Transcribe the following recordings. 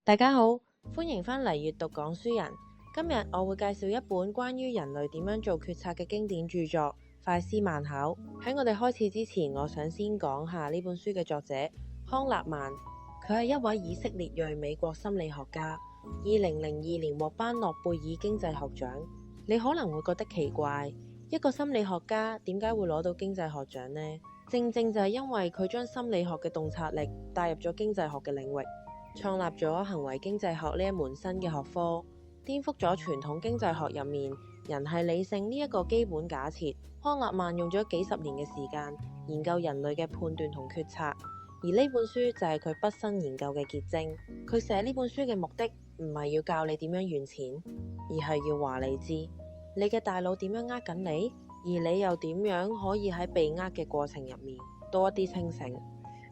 大家好，歡迎返嚟閱讀講書人。今日我會介紹一本關於人類點樣做決策嘅經典著作《快思慢考》。喺我哋開始之前，我想先講下呢本書嘅作者康納曼。佢係一位以色列裔美國心理學家，2002年獲頒諾貝爾經濟學獎。你可能會覺得奇怪，一個心理學家點解會攞到經濟學獎呢？正正就係因為佢將心理學嘅洞察力帶入咗經濟學嘅領域，創立咗行為經濟學呢一門新嘅學科，顛覆咗傳統經濟學入面人係理性呢一個基本假設。康納曼用咗幾十年嘅時間研究人類嘅判斷同決策，而呢本書就係佢畢生研究嘅結晶。佢寫呢本書嘅目的唔係要教你點樣賺錢，而係要話你知你嘅大腦點樣呃緊你，而你又點樣可以喺被呃嘅過程入面多一啲清醒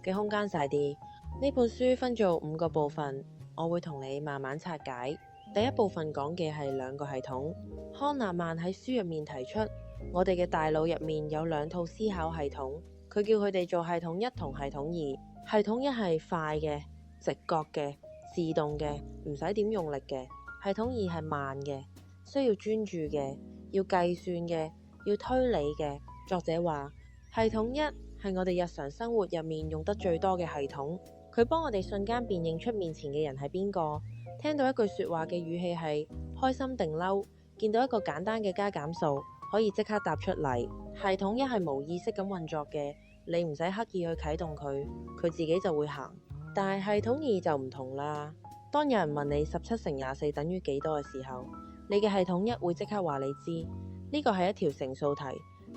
嘅空間細啲。呢本書分做5個部分，我會同你慢慢拆解。第一部分講嘅係2個系統。康納曼喺書入面提出，我哋嘅大腦入面有2套思考系統，佢叫佢哋做系統1同系統2。系統1係快嘅、直覺嘅、自動嘅，唔使點用力嘅；系統2係慢嘅，需要專注嘅，要計算嘅，要推理嘅。作者話，系統1係我哋日常生活入面用得最多嘅系統，佢幫我哋瞬間辨認出面前嘅人係邊個，聽到一句說話嘅語氣係開心定嬲，見到一個簡單嘅加減數可以即刻答出嚟。系統1係無意識咁運作嘅，你唔使刻意去啟動佢，佢自己就會行。但係系統2就唔同啦，當有人問你17乘24等於幾多嘅時候，你嘅系統1會即刻話你知，呢個係一條乘數題，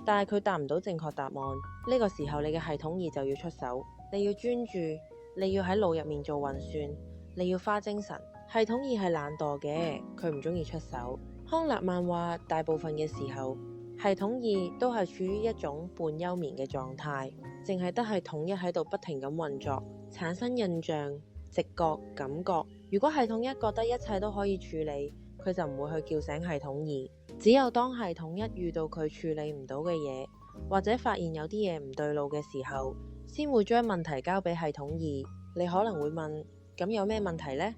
但係佢答唔到正確答案。呢個時候你嘅系統2就要出手，你要專注，你要喺腦入面做運算，你要花精神。系統2係懶惰嘅，佢唔中意出手。康納曼話，大部分嘅時候系統2都係處於一種半休眠嘅狀態，淨係得系統1喺度不停咁運作，產生印象、直覺、感覺。如果系統1覺得一切都可以處理，佢就唔會去叫醒系統2。只有當系統1遇到佢處理唔到嘅嘢，或者發現有啲嘢唔對路嘅時候，先會將問題交俾系統2。你可能會問，咁有咩問題呢？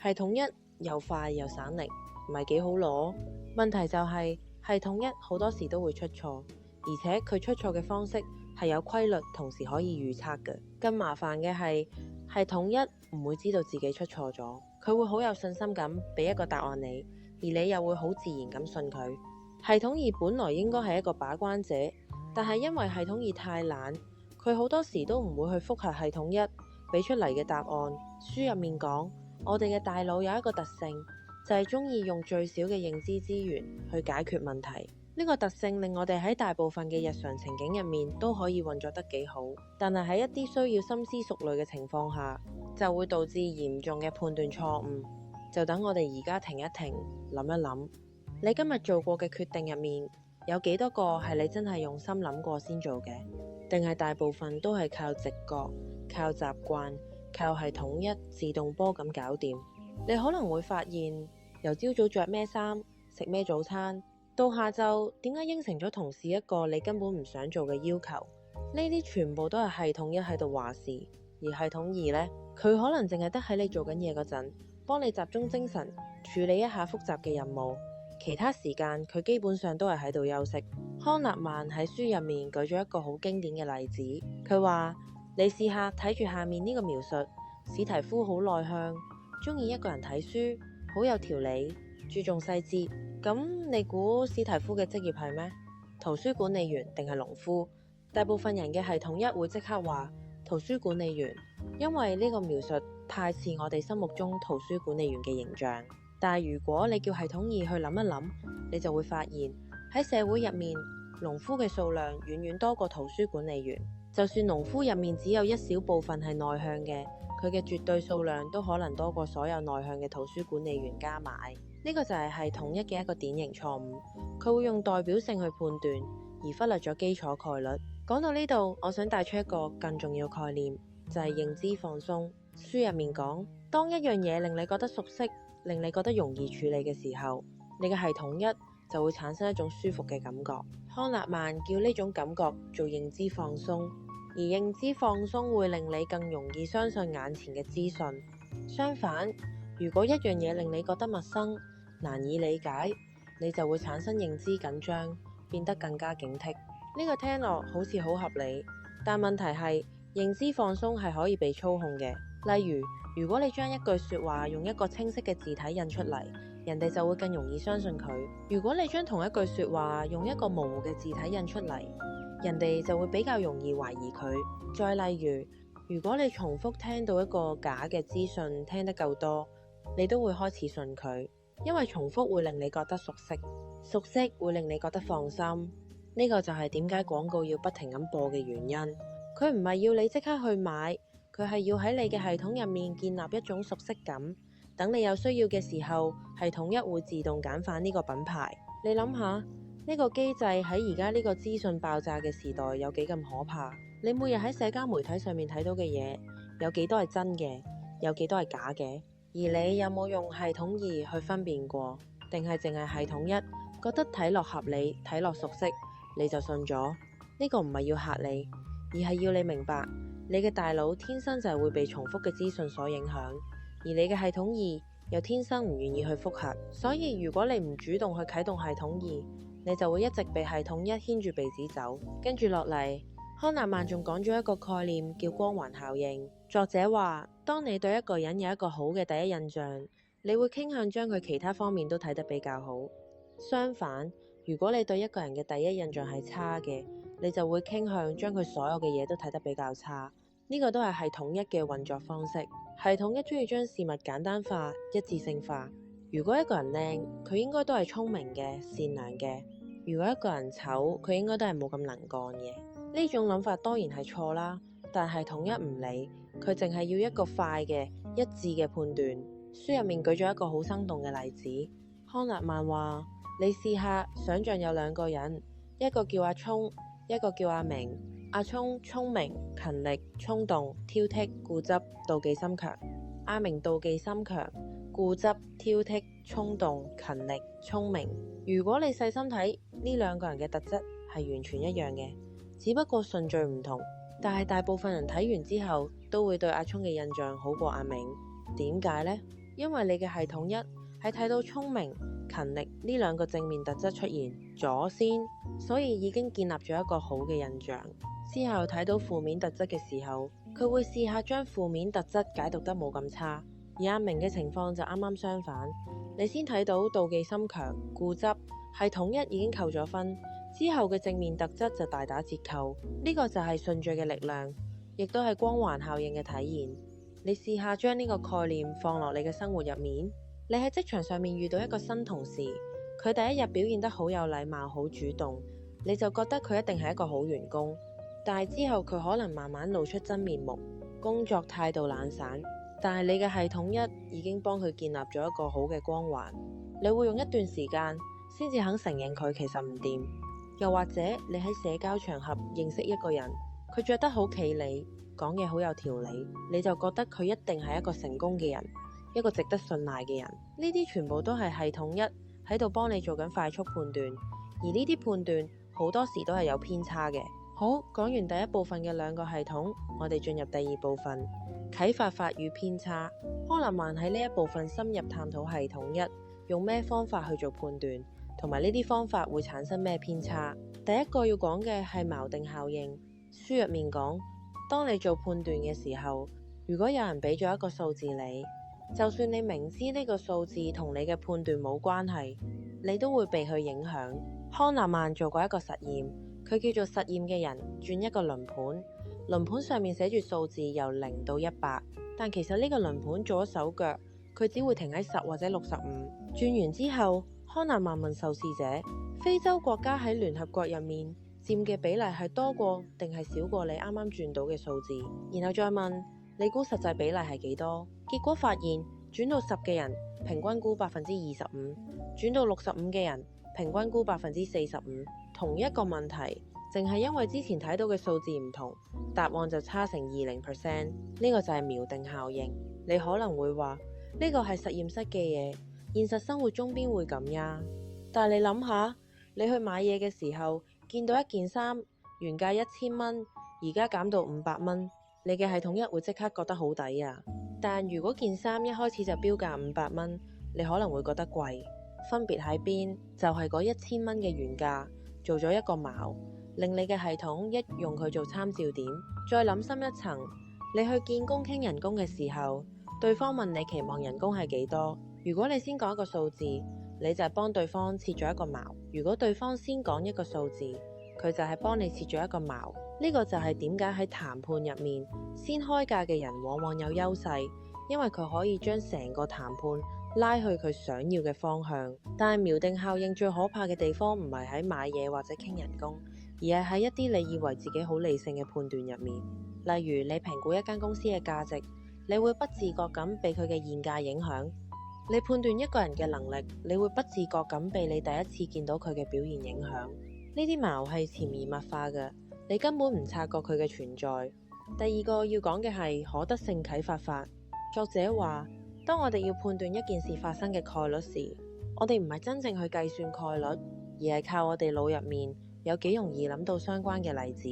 系統1又快又省力，唔係幾好攞。問題就係，系統1好多時都會出錯，而且佢出錯嘅方式係有規律，同時可以預測嘅。更麻煩嘅係，系統1唔會知道自己出錯咗，佢會好有信心咁俾一個答案你，而你又會好自然咁信佢。系統2本來應該係一個把關者，但係因為系統2太懶，佢好多時都唔會去複核系統1俾出嚟嘅答案。書入面講，我哋嘅大腦有一個特性，就係中意用最少嘅認知資源去解決問題。呢個特性令我哋喺大部分嘅日常情景入面都可以運作得幾好，但係喺一啲需要深思熟慮嘅情況下，就會導致嚴重嘅判斷錯誤。就等我哋而家停一停，諗一諗，你今日做過嘅決定入面，有幾多個係你真係用心諗過先做嘅？定係大部分都係靠直覺、靠習慣、靠系統1自動波咁搞掂？你可能會發現，由朝早着咩衫、食咩早餐，到下晝點解應承咗同事一個你根本唔想做嘅要求，呢啲全部都係系統1喺度話事。而系統2呢，佢可能淨係得喺你做緊嘢嗰陣，幫你集中精神處理一下複雜嘅任務，其他時間佢基本上都係喺度休息。康納曼喺書入面舉咗一個好經典嘅例子，佢話，你試下睇住下面呢個描述，史提夫好內向，中意一個人睇書，好有條理，注重細節。咁你估史提夫嘅職業係咩？圖書管理員定係農夫？大部分人嘅系統1會即刻話圖書管理員，因為呢個描述太似我哋心目中圖書管理員嘅形象。但係如果你叫系統2去諗一諗，你就會發現喺社會入面，農夫嘅數量遠遠多過圖書管理員。就算農夫入面只有一小部分係內向嘅，佢嘅絕對數量都可能多過所有內向嘅圖書管理員加埋。呢個就係系統1嘅一個典型錯誤，佢會用代表性去判斷，而忽略咗基礎概率。講到呢度，我想帶出一個更重要概念，就係認知放鬆。書入面講，當一樣嘢令你覺得熟悉，令你覺得容易處理嘅時候，你嘅系統1就會產生一種舒服嘅感覺。康納曼叫呢種感覺做認知放鬆，而認知放鬆會令你更容易相信眼前嘅資訊。相反，如果一樣嘢令你覺得陌生、難以理解，你就會產生認知緊張，變得更加警惕。呢個聽落好似好合理，但問題係認知放鬆係可以被操控嘅。例如，如果你將一句說話用一個清晰嘅字體印出嚟，人哋就會更容易相信佢。如果你將同一句說話用一個模糊嘅字體印出嚟，人哋就會比較容易懷疑佢。再例如，如果你重複聽到一個假嘅資訊聽得夠多，你都會開始信佢，因為重複會令你覺得熟悉，熟悉會令你覺得放心。呢個就係點解廣告要不停咁播嘅原因。佢唔係要你即刻去買，佢係要喺你嘅系統入面建立一種熟悉感，等你有需要嘅時候，系統一會自動揀返呢個品牌。你諗下，呢個機制喺而家呢個資訊爆炸嘅時代有幾咁可怕？你每日喺社交媒體上面睇到嘅嘢，有幾多係真嘅，有幾多係假嘅？而你有冇用系統二去分辨過？定係淨係系統一覺得睇落合理、睇落熟悉，你就信咗？呢個唔係要嚇你，而係要你明白，你嘅大腦天生就係會被重複嘅資訊所影響，而你嘅系統二又天生唔願意去複核。所以如果你唔主動去啟動系統二，你就會一直被系統一牽住鼻子走。跟住落嚟，康納曼仲講咗一個概念叫光環效應。作者話，當你對一個人有一個好嘅第一印象，你會傾向將佢其他方面都睇得比較好。相反，如果你對一個人嘅第一印象係差嘅，你就會傾向將佢所有嘅嘢都睇得比較差。呢個都係系統一嘅運作方式。系統一中意將事物簡單化、一致性化。如果一個人靚，佢應該都係聰明嘅、善良嘅；如果一個人醜，佢應該都係冇咁能幹嘅。呢種諗法當然係錯啦，但系統一唔理，佢淨係要一個快嘅、一致嘅判斷。書入面舉咗一個好生動嘅例子。康納曼話，你試下想像有兩個人，一個叫阿聰，一個叫阿明。阿聰聰明、勤力、衝動、挑剔、固執、妒忌心強；阿明妒忌心強、固執、挑剔、衝動、勤力、聰明。如果你細心睇，呢兩個人嘅特質係完全一樣嘅，只不過順序唔同。但係大部分人睇完之後都會對阿聰嘅印象好過阿明。點解呢？因為你嘅系統一係睇到聰明、勤力呢兩個正面特質出現咗先，所以已經建立咗一個好嘅印象。之後睇到負面特質嘅時候，佢會試下將負面特質解讀得冇咁差。而阿明嘅情況就啱啱相反，你先睇到妒忌心強、固執，系統一已經扣咗分，之後嘅正面特質就大打折扣。呢個就係順序嘅力量，亦都係光環效應嘅體現。你試下將呢個概念放落你嘅生活入面。你喺職場上面遇到一個新同事，佢第一日表現得好有禮貌、好主動，你就覺得佢一定係一個好員工。但係之後佢可能慢慢露出真面目，工作態度懶散，但係你嘅系統一已經幫佢建立咗一個好嘅光環。你會用一段時間先至肯承認佢其實唔掂。又或者你喺社交場合認識一個人，佢着得好企理，講嘢好有條理，你就覺得佢一定係一個成功嘅人，一個值得信賴嘅人。呢啲全部都係系統一喺度幫你做緊快速判斷，而呢啲判斷好多時都係有偏差嘅。好，講完第一部分嘅兩個系統，我哋進入第二部分，啟發法與偏差。康納曼喺呢一部分深入探討系統一用咩方法去做判斷，同埋呢啲方法會產生咩偏差。第一個要講嘅係錨定效應。書入面講，當你做判斷嘅時候，如果有人俾咗一個數字你，就算你明知呢個數字同你嘅判斷冇關係，你都會被佢影響。康納曼做過一個實驗，佢叫做實驗嘅人轉一個輪盤，輪盤上面寫住數字由0到100，但其實呢個輪盤做咗手腳，佢只會停喺10或者65。轉完之後，康納曼問受試者，非洲國家喺聯合國入面佔嘅比例係多過定係少過你啱啱轉到嘅數字，然後再問你估實際比例係幾多？結果發現轉到10嘅人平均估25%，轉到65嘅人平均估45%。同一個問題，淨係因為之前睇到嘅數字唔同，答案就差成20%。呢個就係錨定效應。你可能會話呢個係實驗室嘅嘢，現實生活中邊會咁呀？但係你諗下，你去買嘢嘅時候，見到一件衫原價1000蚊，而家減到500蚊，你嘅系統一會即刻覺得好抵啊？但如果件衫一開始就標價500蚊，你可能會覺得貴。分別喺邊？就係嗰1000蚊嘅原價做咗一個錨，令你嘅系統一用佢做參照點。再諗深一層，你去見工傾人工嘅時候，對方問你期望人工係幾多？如果你先講一個數字，你就係幫對方設咗一個錨；如果對方先講一個數字，佢就係幫你設咗一個錨。呢個就係點解喺談判入面，先開價嘅人往往有優勢，因為佢可以將成個談判拉去佢想要嘅方向。但係錨定效應最可怕嘅地方唔係喺買嘢或者傾人工，而係喺一啲你以為自己好理性嘅判斷入面。例如你評估一間公司嘅價值，你會不自覺咁被佢嘅現價影響；你判斷一個人嘅能力，你會不自覺咁被你第一次見到佢嘅表現影響。呢啲錨係潛移默化嘅，你根本唔察覺佢嘅存在。第二個要講嘅係可得性啟發法。作者話，當我哋要判斷一件事發生嘅概率時，我哋唔係真正去計算概率，而係靠我哋腦入面有幾容易諗到相關嘅例子。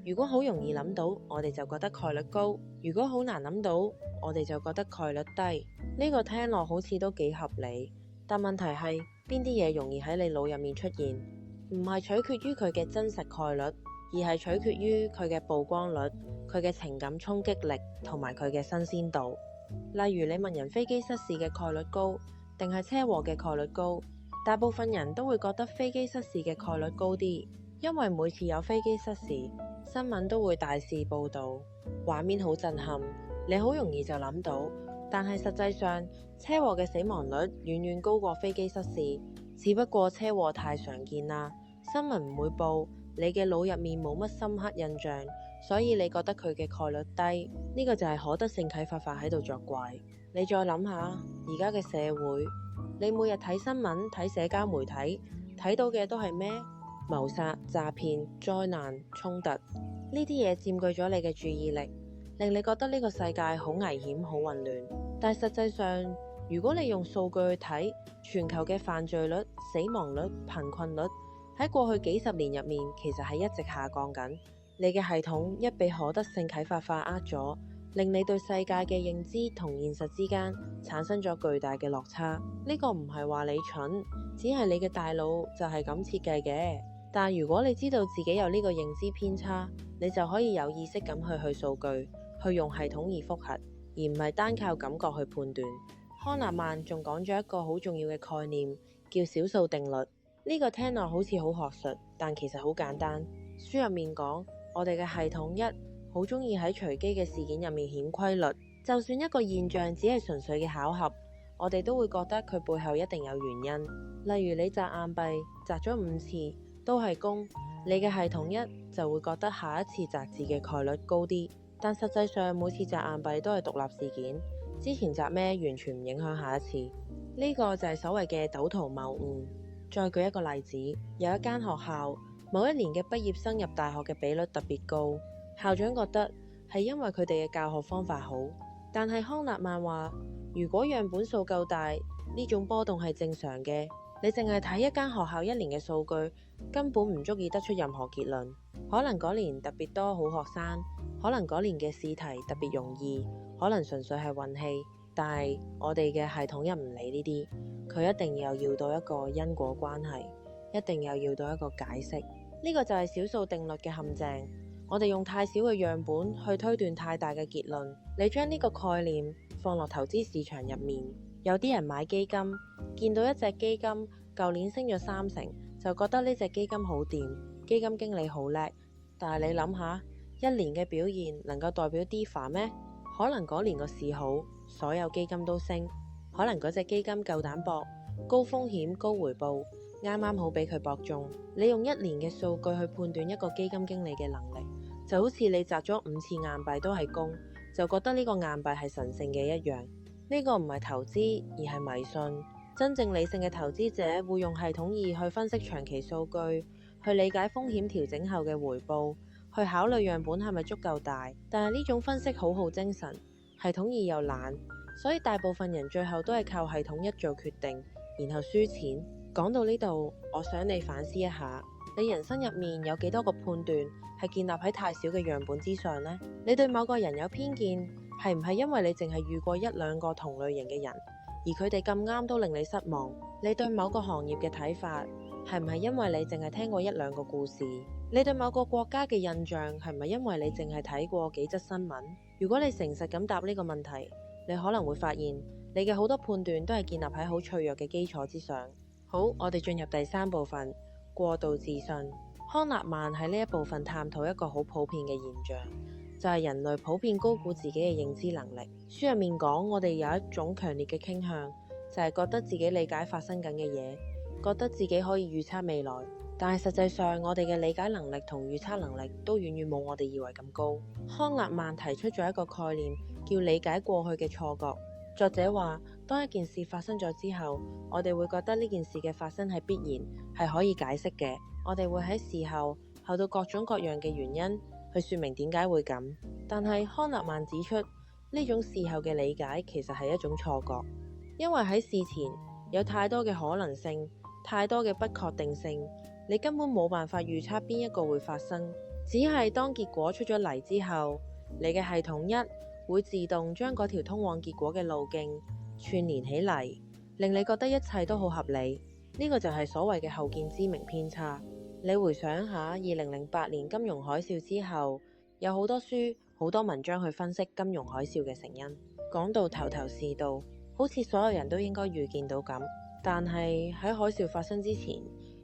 如果好容易諗到，我哋就覺得概率高；如果好難諗到，我哋就覺得概率低。呢個聽落好似都幾合理，但問題係邊啲嘢容易喺你腦入面出現？唔係取決於佢嘅真實概率，而係取決於佢嘅曝光率、佢嘅情感衝擊力同埋佢嘅新鮮度。例如你問人飛機失事嘅概率高定係車禍嘅概率高，大部分人都會覺得飛機失事嘅概率高啲，因為每次有飛機失事，新聞都會大肆報導，畫面好震撼，你好容易就諗到。但係實際上，車禍嘅死亡率遠遠高過飛機失事，只不過車禍太常見啦，新聞唔會報，你嘅腦入面冇乜深刻印象，所以你覺得佢嘅概率低。呢個就係可得性啟發法喺度作怪。你再諗下，而家嘅社會，你每日睇新聞、睇社交媒體，睇到嘅都係咩？謀殺、詐騙、災難、衝突，呢啲嘢佔據咗你嘅注意力，令你覺得呢個世界好危險、好混亂。但實際上，如果你用數據去睇，全球嘅犯罪率、死亡率、貧困率喺過去幾十年入面，其實係一直下降緊。你嘅系統一被可得性啟發法呃咗，令你對世界嘅認知同現實之間產生咗巨大嘅落差。呢個唔係話你蠢，只係你嘅大腦就係咁設計嘅。但如果你知道自己有呢個認知偏差，你就可以有意識咁去數據，去用系統而複核，而唔係單靠感覺去判斷。康納曼仲講咗一個好重要嘅概念，叫小數定律。呢個聽落好似好學術，但其實好簡單。書入面講，我哋嘅系統一好中意喺隨機嘅事件入面顯規律，就算一個現象只係純粹嘅巧合，我哋都會覺得佢背後一定有原因。例如你擲硬幣擲咗5次都係公，你嘅系統一就會覺得下一次擲字嘅概率高啲。但實際上每次擲硬幣都係獨立事件，之前擲咩完全唔影響下一次。呢個就係所謂嘅賭徒謬誤。再舉一個例子，有一間學校某一年嘅畢業生入大學嘅比率特別高，校長覺得係因為佢哋嘅教學方法好。但係康納曼話，如果樣本數夠大，呢種波動係正常嘅。你淨係睇一間學校一年嘅數據，根本唔足以得出任何結論。可能嗰年特別多好學生，可能嗰年嘅試題特別容易，可能純粹係運氣。但係我哋嘅系統一唔理呢啲，佢一定要到一個因果關係，一定要到一個解釋。呢個就係小數定律嘅陷阱。我哋用太少嘅樣本去推斷太大嘅結論。你將呢個概念放落投資市場入面，有啲人買基金，見到一隻基金舊年升咗3成，就覺得呢隻基金好掂，基金經理好叻。但係你諗下，一年嘅表現能夠代表 DeFi 咩？可能嗰年個市好，所有基金都升，可能嗰隻基金夠膽搏，高風險高回報，啱啱好俾佢搏中。你用1年嘅數據去判斷一個基金經理嘅能力，就好似你擲咗5次硬幣都係公，就覺得呢個硬幣係神聖嘅一樣。呢個唔係投資，而係迷信。真正理性嘅投資者會用系統二去分析長期數據，去理解風險調整後嘅回報，去考慮樣本係咪足夠大。但係呢種分析好耗精神，系統二又懶，所以大部分人最後都係靠系統一做決定，然後輸錢。講到呢度，我想你反思一下，你人生入面有幾多個判斷係建立喺太少嘅樣本之上呢？你對某個人有偏見，係唔係因為你淨係遇過一兩個同類型嘅人，而佢哋咁啱都令你失望？你對某個行業嘅睇法，係唔係因為你淨係聽過一兩個故事？你對某個國家嘅印象，係唔係因為你淨係睇過幾則新聞？如果你誠實咁答呢個問題，你可能會發現你嘅好多判斷都係建立喺好脆弱嘅基礎之上。好，我哋進入第三部分，過度自信。康納曼喺呢一部分探討一個好普遍嘅現象，就係人類普遍高估自己嘅認知能力。書入面講，我哋有一種強烈嘅傾向，就係覺得自己理解發生緊嘅嘢，覺得自己可以預測未來。但係實際上，我哋嘅理解能力同預測能力都遠遠冇我哋以為咁高。康納曼提出咗一個概念，叫理解過去嘅錯覺。作者話，當一件事發生咗之後，我哋會覺得呢件事嘅發生係必然，係可以解釋嘅。我哋會喺事後到各種各樣嘅原因去說明點解會咁。但係康納曼指出，呢種事後嘅理解其實係一種錯覺，因為喺事前有太多嘅可能性，太多嘅不確定性，你根本冇辦法預測邊一個會發生。只係當結果出咗嚟之後，你嘅系統一會自動將嗰條通往結果嘅路徑串連起嚟，令你覺得一切都好合理。呢個就係所謂嘅後見之明偏差。你回想下2008年金融海嘯之後，有好多書好多文章去分析金融海嘯嘅成因，講到頭頭是道，好似所有人都應該預見到咁。但係喺海嘯發生之前，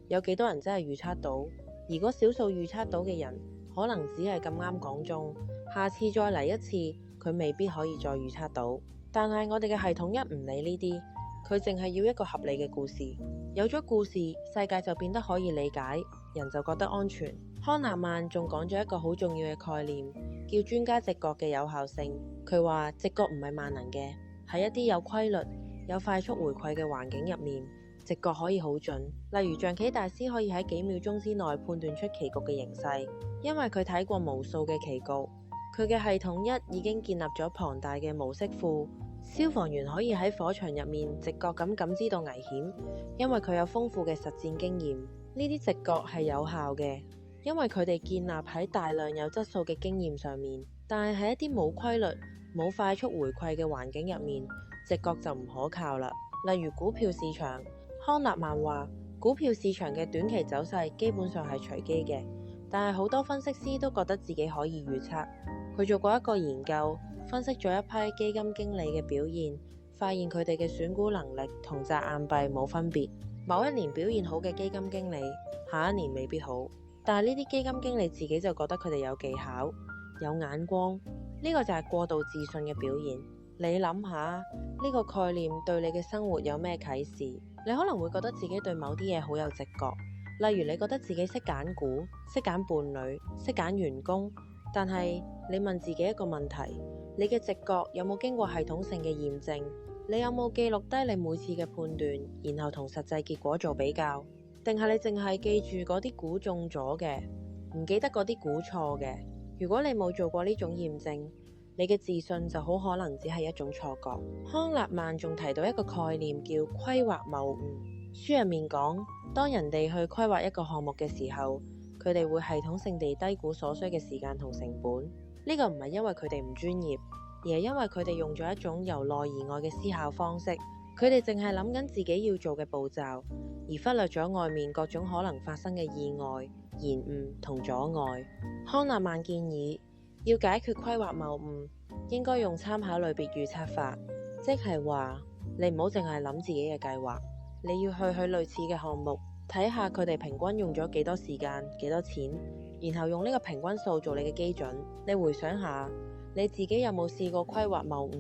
有幾多人真係預測到？而嗰少數預測到嘅人，可能只係咁啱講中，下次再嚟一次，佢未必可以再預測到。但係我哋嘅系統一唔理呢啲，佢淨係要一個合理嘅故事。有咗故事，世界就變得可以理解，人就覺得安全。康納曼仲講咗一個好重要嘅概念，叫專家直覺嘅有效性。佢話直覺唔係萬能嘅，喺一啲有規律、有快速回饋嘅環境入面，直覺可以好準。例如象棋大師可以喺幾秒鐘之內判斷出棋局嘅形勢，因為佢睇過無數嘅棋局。佢嘅系統一已經建立咗龐大嘅模式庫。消防員可以喺火場入面直覺咁感知到危險，因為佢有豐富嘅實戰經驗。呢啲直覺係有效嘅，因為佢哋建立喺大量有質素嘅經驗上面。但係喺一啲冇規律、冇快速回饋嘅環境入面，直覺就唔可靠啦。例如股票市場，康納曼話股票市場嘅短期走勢基本上係隨機嘅，但係好多分析師都覺得自己可以預測。佢做過一個研究，分析咗一批基金經理嘅表現，發現佢哋嘅選股能力同擲硬幣冇分別。某一年表現好嘅基金經理，下一年未必好。但係呢啲基金經理自己就覺得佢哋有技巧、有眼光，呢個就係過度自信嘅表現。你諗下，呢個概念對你嘅生活有咩啟示？你可能會覺得自己對某啲嘢好有直覺，例如你覺得自己識揀股、識揀伴侶、識揀員工。但係你問自己一個問題，你嘅直覺有冇經過系統性嘅驗證？你有冇記錄低你每次嘅判斷，然後同實際結果做比較？定係你淨係記住嗰啲估中咗嘅，唔記得嗰啲估錯嘅？如果你冇做過呢種驗證，你嘅自信就好可能只係一種錯覺。康納曼仲提到一個概念叫規劃謬誤。書入面講，當人哋去規劃一個項目嘅時候，佢哋會系統性地低估所需嘅時間同成本。呢個唔係因為佢哋唔專業，而係因為佢哋用咗一種由內而外嘅思考方式。佢哋淨係諗緊自己要做嘅步驟，而忽略咗外面各種可能發生嘅意外、延誤同阻礙。康納曼建議，要解決規劃謬誤，應該用參考類別預測法，即係話你唔好淨係諗自己嘅計劃，你要去類似嘅項目，睇下佢哋平均用咗幾多時間、幾多錢，然後用呢個平均數做你嘅基準。你回想下，你自己有冇試過規劃謬誤？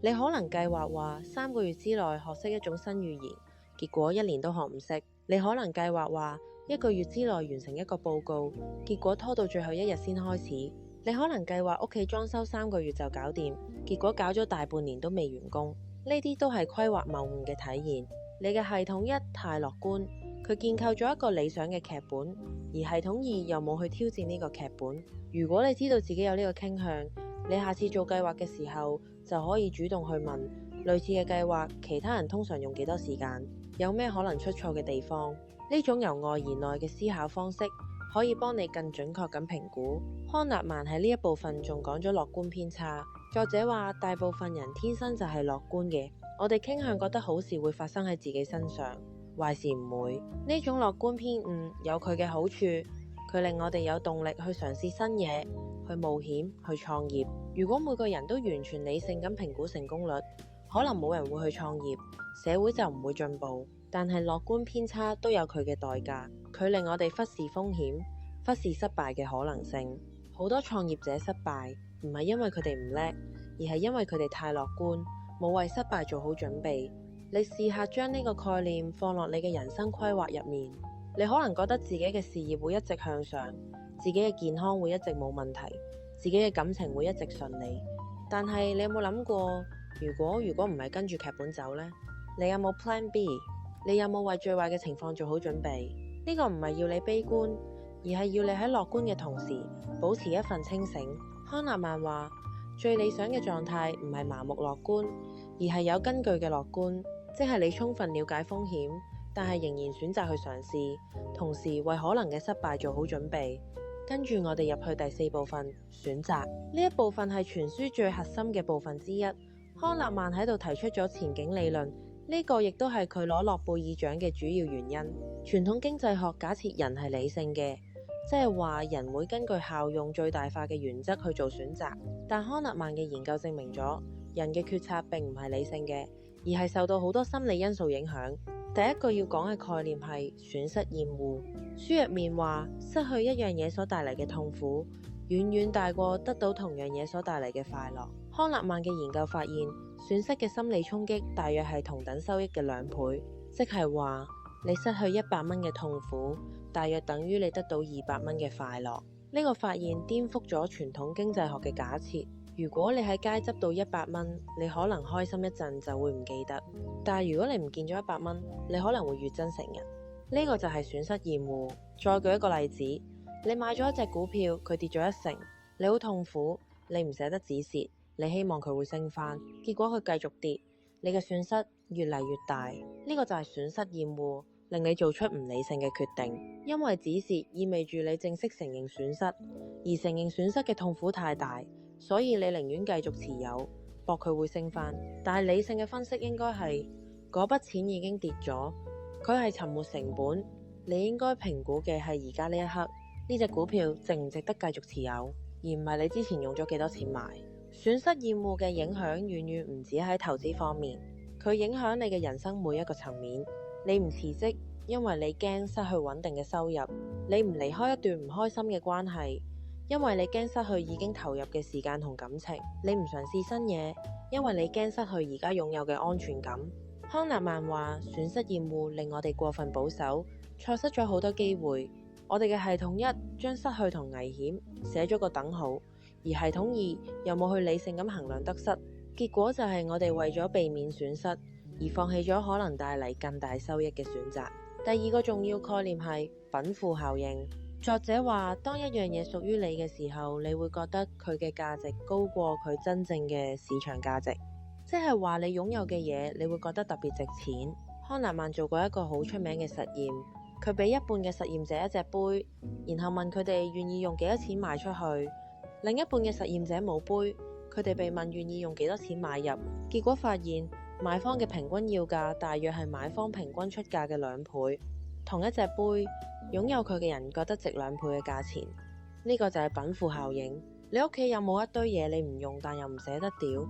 你可能計劃話3個月之內學識一種新語言，結果1年都學唔識。你可能計劃話1個月之內完成一個報告，結果拖到最後一日先開始。你可能計劃屋企裝修3個月就搞掂，結果搞咗大半年都未完工。呢啲都係規劃謬誤嘅體現。你嘅系統一太樂觀，佢建構咗一個理想嘅劇本，而系統二又冇去挑戰呢個劇本。如果你知道自己有呢個傾向，你下次做計劃嘅時候就可以主動去問，類似嘅計劃其他人通常用幾多時間，有咩可能出錯嘅地方。呢種由外而內嘅思考方式可以幫你更準確咁評估。康納曼喺呢一部分仲講咗樂觀偏差，作者話，大部分人天生就係樂觀嘅，我哋傾向覺得好事會發生喺自己身上，壞事唔會。呢種樂觀偏誤有佢嘅好處，佢令我哋有動力去嘗試新嘢，去冒險，去創業。如果每個人都完全理性咁評估成功率，可能冇人會去創業，社會就唔會進步。但係樂觀偏差都有佢嘅代價，佢令我哋忽視風險，忽視失敗嘅可能性。好多創業者失敗，唔係因為佢哋唔叻，而係因為佢哋太樂觀，冇為失敗做好準備。你試下將呢個概念放落你嘅人生規劃入面，你可能覺得自己嘅事業會一直向上，自己嘅健康會一直冇問題，自己嘅感情會一直順利。但係你有冇諗過，如果唔係跟住劇本走呢？你有冇 Plan B？ 你有冇為最壞嘅情況做好準備？呢個唔係要你悲觀，而係要你喺樂觀嘅同時保持一份清醒。康納曼話，最理想嘅狀態唔係盲目樂觀，而係有根據嘅樂觀，即係你充分了解風險，但係仍然選擇去嘗試，同時為可能嘅失敗做好準備。跟住我哋入去第4部分，選擇。呢一部分係全書最核心嘅部分之一。康納曼喺度提出咗前景理論，呢個亦都係佢攞諾貝爾獎嘅主要原因。傳統經濟學假設人係理性嘅，即係話人會根據效用最大化嘅原則去做選擇。但康納曼嘅研究證明咗，人嘅決策並唔係理性嘅，而係受到好多心理因素影響。第一個要講嘅概念係損失厭惡。書入面話，失去一樣嘢所帶嚟嘅痛苦，遠遠大過得到同樣嘢所帶嚟嘅快樂。康納曼嘅研究發現，損失嘅心理衝擊大約係同等收益嘅2倍，即係話你失去100蚊嘅痛苦，大約等於你得到200蚊嘅快樂。呢個發現顛覆咗傳統經濟學嘅假設。如果你喺街執到100蚊，你可能開心一陣就會唔記得，但係如果你唔見咗100蚊，你可能會越真成人。呢個就係損失厭惡。再舉一個例子，你買咗一隻股票，佢跌咗1成，你好痛苦，你唔捨得止蝕，你希望佢會升返，結果佢繼續跌，你嘅損失越嚟越大。呢個就係損失厭惡，令你做出唔理性嘅決定。因為止蝕意味住你正式承認損失，而承認損失嘅痛苦太大，所以你寧願繼續持有，博佢會升返。但係理性嘅分析應該係，嗰筆錢已經跌咗，佢係沉沒成本，你應該評估嘅係而家呢一刻，呢隻股票值唔值得繼續持有，而唔係你之前用咗幾多錢買。損失厭惡嘅影響遠遠唔止喺投資方面，佢影響你嘅人生每一個層面。你唔辭職，因為你驚失去穩定嘅收入；你唔離開一段唔開心嘅關係，因為你驚失去已經投入嘅時間同感情；你唔嘗試新嘢，因為你驚失去而家擁有嘅安全感。康納曼話，損失厭惡令我哋過分保守，錯失咗好多機會。我哋嘅系統1將失去同危險寫咗個等號，而系統2又冇去理性咁衡量得失，結果就係我哋為咗避免損失而放棄咗可能帶嚟更大收益嘅選擇。第2個重要概念係稟賦效應。作者話，當一樣嘢屬於你嘅時候，你會覺得佢嘅價值高過佢真正嘅市場價值，即係話你擁有嘅嘢，你會覺得特別值錢。康納曼做過一個好出名嘅實驗，佢俾一半嘅實驗者一隻杯，然後問佢哋願意用幾多錢賣出去。另一半嘅實驗者冇杯，佢哋被問願意用幾多錢買入，結果發現賣方嘅平均要價大約係買方平均出價嘅2倍。同一隻杯，擁有佢嘅人覺得值2倍嘅價錢。呢個就係稟賦效應。你屋企有冇一堆嘢你唔用但又唔捨得掉？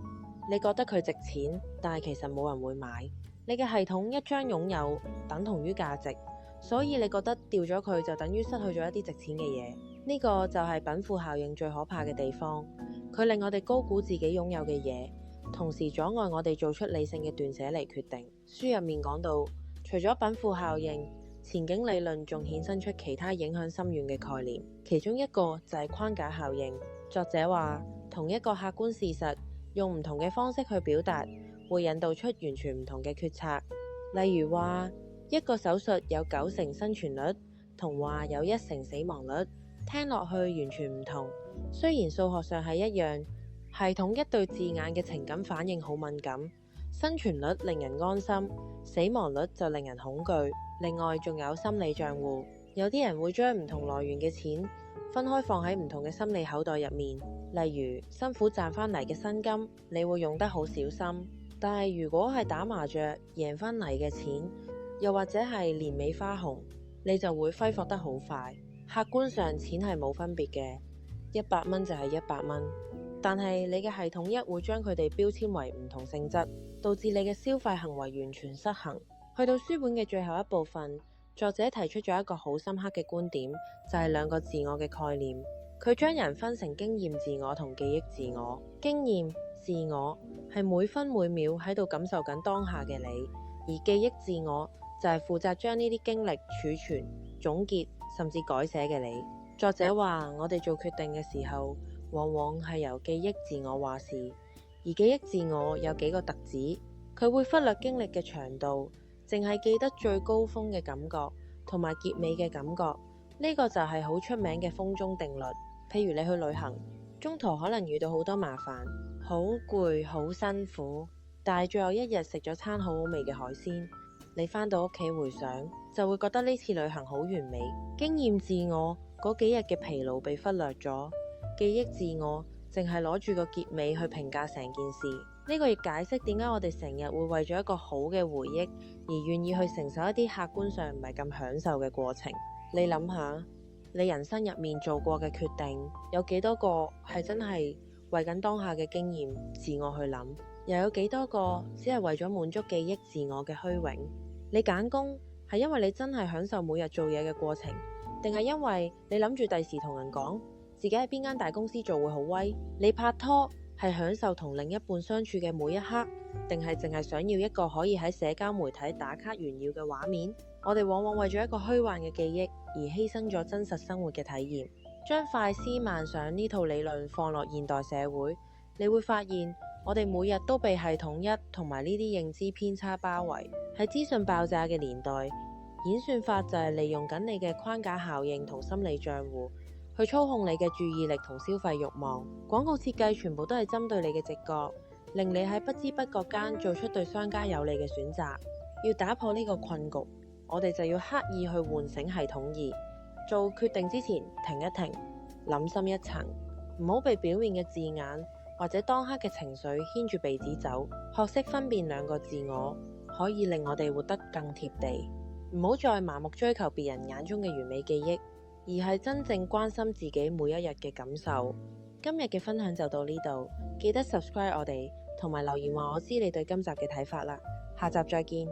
你覺得佢值錢，但係其實冇人會買。你嘅系統1將擁有等同於價值，所以你覺得掉咗佢就等於失去咗一啲值錢嘅嘢。呢個就係稟賦效應最可怕嘅地方，佢令我哋高估自己擁有嘅嘢，同時阻礙我哋做出理性嘅斷捨離決定。書入面講到，除咗稟賦效應，前景理論仲衍生出其他影響深遠嘅概念，其中一個就係框架效應。作者話，同一個客觀事實，用唔同嘅方式去表達，會引導出完全唔同嘅決策。例如話，一個手術有9成生存率，同話有1成死亡率，聽落去完全唔同。雖然數學上係一樣，系統1對字眼嘅情感反應好敏感，生存率令人安心，死亡率就令人恐懼。另外仲有心理賬戶，有啲人會將唔同來源嘅錢分開放喺唔同嘅心理口袋入面，例如辛苦賺返嚟嘅薪金，你會用得好小心。但係如果係打麻雀贏返嚟嘅錢，又或者係年尾花紅，你就會揮霍得好快。客觀上錢係冇分別嘅，100蚊就係100蚊。但係你嘅系統一會將佢哋標籤為唔同性質，導致你嘅消費行為完全失衡。去到書本嘅最後一部分，作者提出咗一個好深刻嘅觀點，就係兩個自我嘅概念。佢將人分成經驗自我同記憶自我。經驗自我係每分每秒喺度感受緊當下嘅你，而記憶自我就係負責將呢啲經歷儲存、總結甚至改寫嘅你。作者話，我哋做決定嘅時候，往往係由記憶自我話事，而記憶自我有幾個特質，佢會忽略經歷嘅長度，淨係記得最高峰嘅感覺同埋結尾嘅感覺。呢個就係好出名嘅風中定律。譬如你去旅行，中途可能遇到好多麻煩，好攰好辛苦，但係最後一日食咗餐好好味嘅海鮮，你返到屋企回想，就會覺得呢次旅行好完美。經驗自我嗰幾日嘅疲勞被忽略咗，記憶自我淨係攞住個結尾去評價成件事。呢個亦解釋點解我哋成日會為咗一個好嘅回憶而願意去承受一啲客觀上唔係咁享受嘅過程。你諗下，你人生入面做過嘅決定有幾多個係真係為緊當下嘅經驗自我去諗，又有幾多個只係為咗滿足記憶自我嘅虛榮？你揀工係因為你真係享受每日做嘢嘅過程，定係因為你諗住第時同人講自己喺邊間大公司做會好威？你拍拖係享受同另一半相處嘅每一刻，定係淨係想要一個可以喺社交媒體打卡炫耀嘅畫面？我哋往往為咗一個虛幻嘅記憶而犧牲咗真實生活嘅體驗。將快思慢想呢套理論放落現代社會，你會發現我哋每日都被系統一同埋呢啲認知偏差包圍。喺資訊爆炸嘅年代，演算法就係利用緊你嘅框架效應同心理賬戶去操控你嘅注意力同消費慾望。廣告設計全部都係針對你嘅直覺，令你喺不知不覺間做出對商家有利嘅選擇。要打破呢個困局，我哋就要刻意去喚醒系統二。做決定之前停一停，諗深一層，唔好被表面嘅字眼或者當刻嘅情緒牽住鼻子走。學識分辨兩個自我，可以令我哋活得更貼地。唔好再盲目追求別人眼中嘅完美記憶，而係真正關心自己每一日嘅感受。今日嘅分享就到呢度，記得 subscribe 我哋，同埋留言話我知你對今集嘅睇法啦。下集再見。